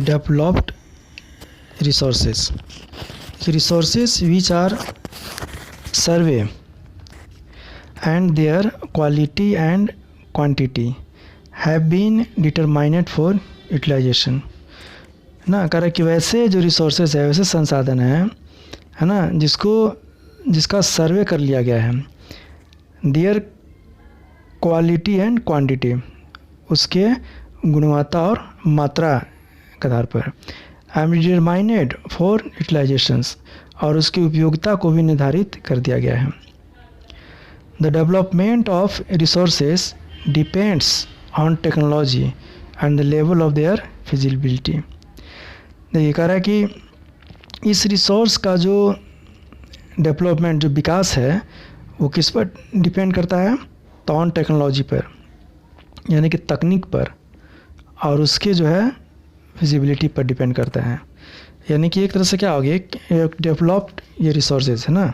developed resources which are survey and their quality and quantity have been determined for utilization। ना कह रहा कि वैसे जो रिसोर्सेज है, वैसे संसाधन है ना, जिसका सर्वे कर लिया गया है, देयर क्वालिटी एंड क्वांटिटी, उसके गुणवत्ता और मात्रा के आधार पर, एम डिटरमाइनेड फॉर यूटिलाइजेशंस, और उसकी उपयोगिता को भी निर्धारित कर दिया गया है। The development of resources depends on technology and the level of their feasibility. देखिए कह रहा है कि इस रिसोर्स का जो डेवलपमेंट, जो विकास है, वो किस पर डिपेंड करता है? तो ऑन टेक्नोलॉजी पर, यानी कि तकनीक पर, और उसके जो है फिजिबिलिटी पर डिपेंड करता है। यानी कि एक तरह से क्या हो गया, एक डेवलप्ड ये रिसोर्सेज है ना।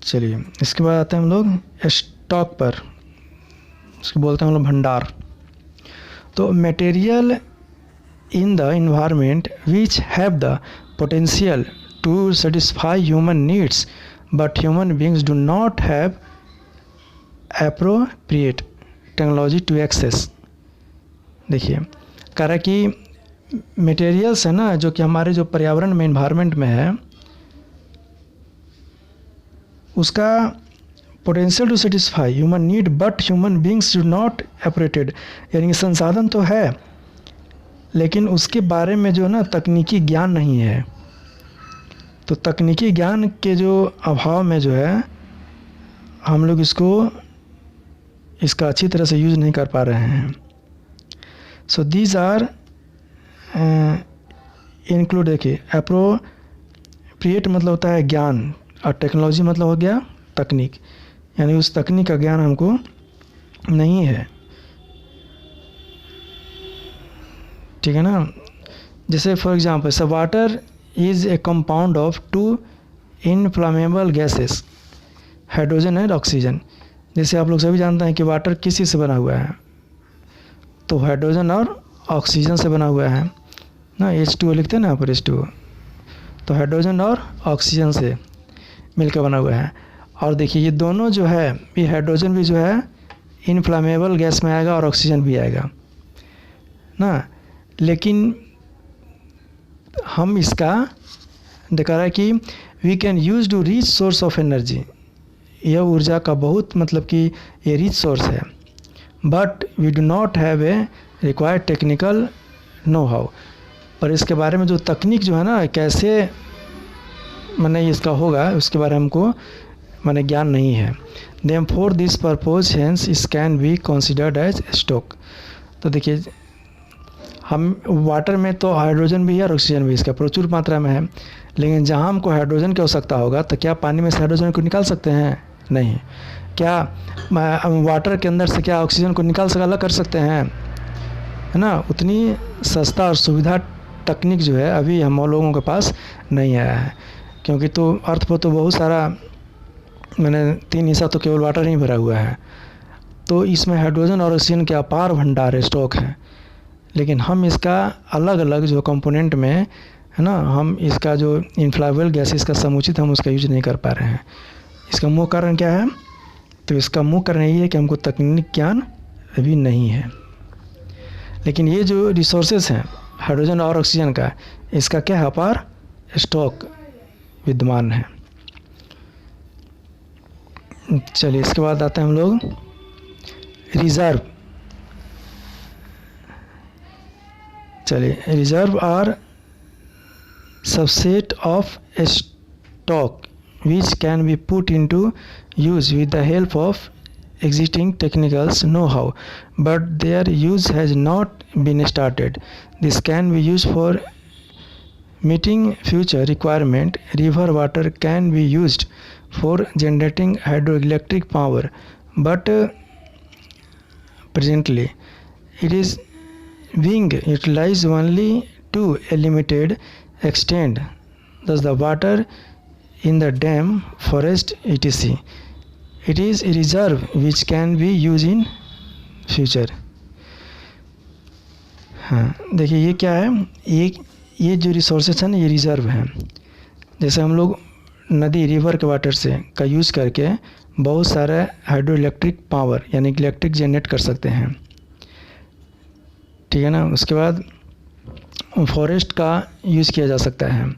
चलिए इसके बाद आते हैं हम लोग स्टॉक पर, उसको बोलते हैं हम लोग भंडार। तो material in the environment which have the potential to satisfy human needs but human beings do not have appropriate technology to access. देखिए कह रहा है कि मटेरियल्स है ना, जो कि हमारे जो पर्यावरण में, इन्वायरमेंट में है, उसका potential to satisfy human need but human beings do not appropriated, यानी कि संसाधन तो है लेकिन उसके बारे में जो है ना तकनीकी ज्ञान नहीं है। तो तकनीकी ज्ञान के जो अभाव में जो है हम लोग इसका अच्छी तरह से यूज़ नहीं कर पा रहे हैं। सो दीज आर इंक्लूड, देखिए एप्रोप्रिएट मतलब होता है ज्ञान, और टेक्नोलॉजी मतलब हो गया तकनीक, यानी उस तकनीक का ज्ञान हमको नहीं है। ठीक है ना। जैसे for example, so water is a compound of two inflammable gases, hydrogen and oxygen. जैसे आप लोग सभी जानते हैं कि वाटर किस चीज़ से बना हुआ है, तो हाइड्रोजन और ऑक्सीजन से बना हुआ है ना। H2O लिखते हैं ना यहाँ पर, H2O, तो हाइड्रोजन और ऑक्सीजन से मिलकर बना हुआ है। और देखिए ये दोनों जो है, ये हाइड्रोजन भी जो है इनफ्लामेबल गैस में आएगा और ऑक्सीजन भी आएगा ना। लेकिन हम इसका देखा रहा है कि we can use to rich source of energy, यह ऊर्जा का बहुत मतलब कि ये रिच सोर्स है, but we do not have a required technical know how, पर इसके बारे में जो तकनीक जो है ना, कैसे मैंने इसका होगा, उसके बारे में हमको मैंने ज्ञान नहीं है। Them for this purpose hence this can be considered as stock. तो देखिए हम वाटर में तो हाइड्रोजन भी है और ऑक्सीजन भी इसका प्रचुर मात्रा में है, लेकिन जहाँ हमको हाइड्रोजन की आवश्यकता होगा तो क्या पानी में से हाइड्रोजन को निकाल सकते हैं? नहीं। क्या वाटर के अंदर से क्या ऑक्सीजन को निकाल सक अलग कर सकते हैं? है ना। उतनी सस्ता और सुविधा तकनीक जो है अभी हम लोगों के पास नहीं आया है, क्योंकि तो अर्थ पर तो बहुत सारा, मैंने 3 हिस्सा तो केवल वाटर ही भरा हुआ है, तो इसमें हाइड्रोजन और ऑक्सीजन के अपार भंडार है, स्टॉक है, लेकिन हम इसका अलग अलग जो कंपोनेंट में है ना, हम इसका जो इनफ्लामेबल गैसेस का समुचित हम उसका यूज नहीं कर पा रहे हैं। इसका मुख्य कारण क्या है? तो इसका मुख्य कारण यही है कि हमको तकनीक ज्ञान अभी नहीं है। लेकिन ये जो रिसोर्सेज हैं हाइड्रोजन और ऑक्सीजन का, इसका क्या है? अपार स्टॉक विद्यमान है। चलिए इसके बाद आते हैं हम लोग रिजर्व। चलिए reserve are subset of stock which can be put into use with the help of existing technicals know-how, but their use has not been started. This can be used for meeting future requirement. River water can be used for generating hydroelectric power, but presently it is being utilized only to a limited extent. Thus the water in the dam, forest, etc. It is a reserve which can be used in future. हाँ देखिए ये क्या है, ये जो resources हैं ना ये रिज़र्व हैं। जैसे हम लोग नदी रिवर के वाटर से का यूज़ करके बहुत सारा हाइड्रो इलेक्ट्रिक पावर यानी कि इलेक्ट्रिक जनरेट कर सकते हैं, ठीक है ना। उसके बाद फॉरेस्ट का यूज़ किया जा सकता है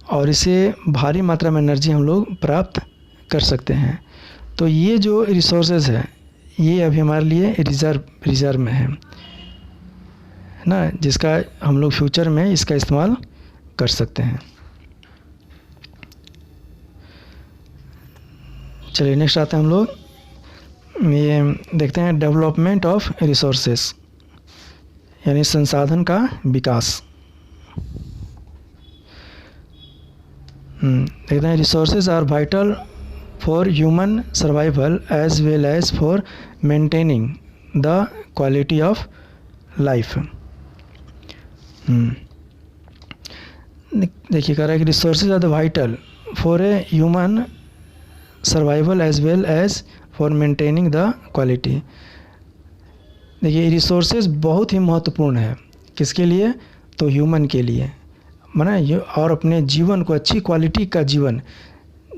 और इससे भारी मात्रा में एनर्जी हम लोग प्राप्त कर सकते हैं। तो ये जो रिसोर्सेज है ये अभी हमारे लिए रिज़र्व में है ना, जिसका हम लोग फ्यूचर में इसका इस्तेमाल कर सकते हैं। चलिए नेक्स्ट आते हैं हम लोग, ये देखते हैं डेवलपमेंट ऑफ रिसोर्सेस यानी संसाधन का विकास। देखते हैं resources are vital for human survival as well as for maintaining the quality of life. देखिए कह रहा है कि resources are the vital for a human survival as well as for maintaining the quality. देखिए रिसोर्सेज बहुत ही महत्वपूर्ण है, किसके लिए, तो ह्यूमन के लिए, माने और अपने जीवन को अच्छी क्वालिटी का जीवन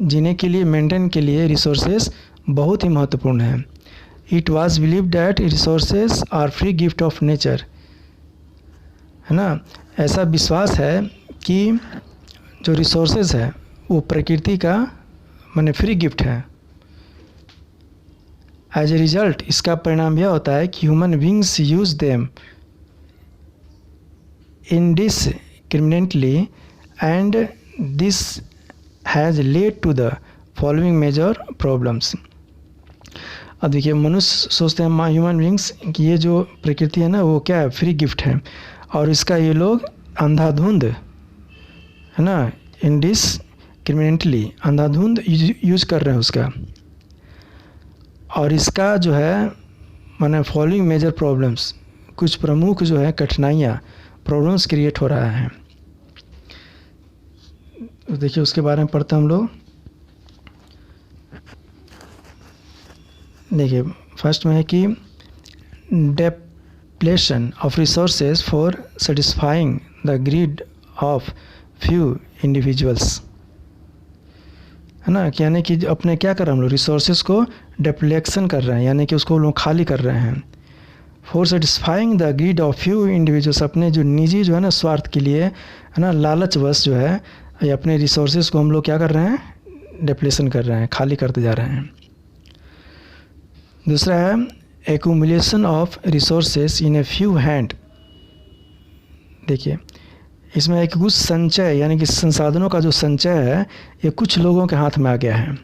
जीने के लिए, मेंटेन के लिए रिसोर्सेज बहुत ही महत्वपूर्ण है। It was believe that resources are free gift of nature, है ना। ऐसा विश्वास है कि जो रिसोर्सेज है वो प्रकृति का माने फ्री गिफ्ट है। एज ए रिजल्ट इसका परिणाम यह होता है कि human beings use them indiscriminately and this has led to the following major problems। अब देखिए मनुष्य सोचते हैं ह्यूमन बींग्स कि ये जो प्रकृति है ना वो क्या है, फ्री गिफ्ट है, और इसका ये लोग अंधाधुंध, है ना, indiscriminately अंधाधुंध यूज कर रहे हैं उसका, और इसका जो है माने फॉलोइंग मेजर प्रॉब्लम्स, कुछ प्रमुख जो है कठिनाइयाँ, प्रॉब्लम्स क्रिएट हो रहा है। तो देखिए उसके बारे में पढ़ते हम लोग। देखिए फर्स्ट में है कि depletion of resources for satisfying the greed of few individuals, है ना, कि यानी कि अपने क्या कर रहे हैं हम लोग, रिसोर्सेज को डेप्लेक्शन कर रहे हैं, यानी कि उसको लोग खाली कर रहे हैं। For satisfying the greed of few individuals, अपने जो निजी जो है ना स्वार्थ के लिए, है ना, लालचवश जो है ये अपने रिसोर्सेज को हम लोग क्या कर रहे हैं, डेप्लेशन कर रहे हैं, खाली करते जा रहे हैं। दूसरा है accumulation of resources in a few hand. देखिए इसमें एक कुछ संचय यानी कि संसाधनों का जो संचय है ये कुछ लोगों के हाथ में आ गया है,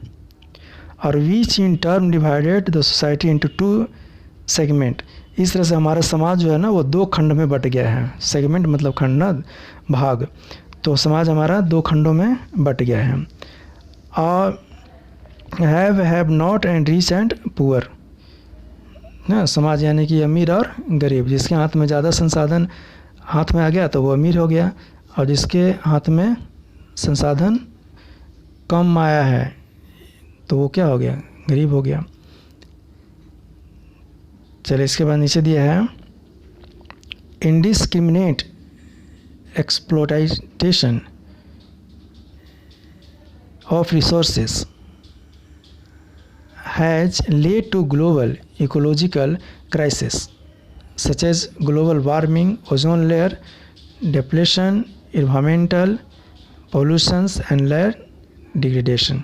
और which in term divided the society into two segment. इस तरह से हमारा समाज जो है ना वो दो खंड में बट गया है। सेगमेंट मतलब खंड ना, भाग, तो समाज हमारा दो खंडों में बट गया है। और have not and rich and poor ना, समाज यानी कि अमीर और गरीब। जिसके हाथ में ज़्यादा संसाधन हाथ में आ गया तो वो अमीर हो गया, और जिसके हाथ में संसाधन कम आया है तो वो क्या हो गया, गरीब हो गया। चलिए इसके बाद नीचे दिया है indiscriminate exploitation of resources has led to global ecological crisis such as global warming, ozone layer depletion, environmental pollutions and layer degradation।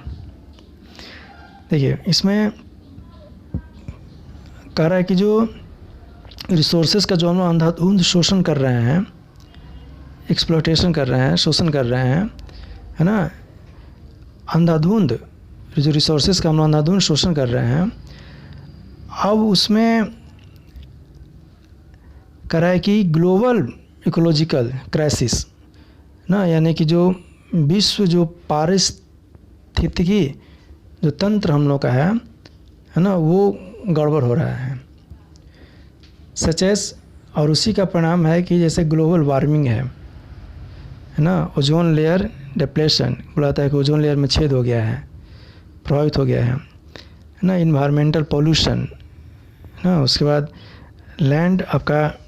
देखिए इसमें कह रहा है कि जो रिसोर्सेज का जो हम लोग अंधाधुंध शोषण कर रहे हैं, एक्सप्लॉइटेशन कर रहे हैं, शोषण कर रहे हैं, है ना, अंधाधुंध जो रिसोर्सेज का हम लोग अंधाधुंध शोषण कर रहे हैं, अब उसमें कह रहा है कि ग्लोबल इकोलॉजिकल क्राइसिस ना, यानी कि जो विश्व जो पारिस्थितिकी जो तंत्र हम लोग का है ना, वो गड़बड़ हो रहा है। सचेस, और उसी का परिणाम है कि जैसे ग्लोबल वार्मिंग है ना, ओजोन लेयर डिप्लेशन, बुलाता है कि ओजोन लेयर में छेद हो गया है, प्रभावित हो गया है ना इन्वायरमेंटल पोल्यूशन ना, उसके बाद लैंड आपका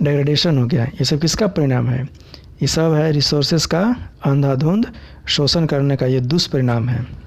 डिग्रेडेशन हो गया। ये सब किसका परिणाम है? ये सब है रिसोर्सेज का अंधाधुंध शोषण करने का, ये दुष्परिणाम है।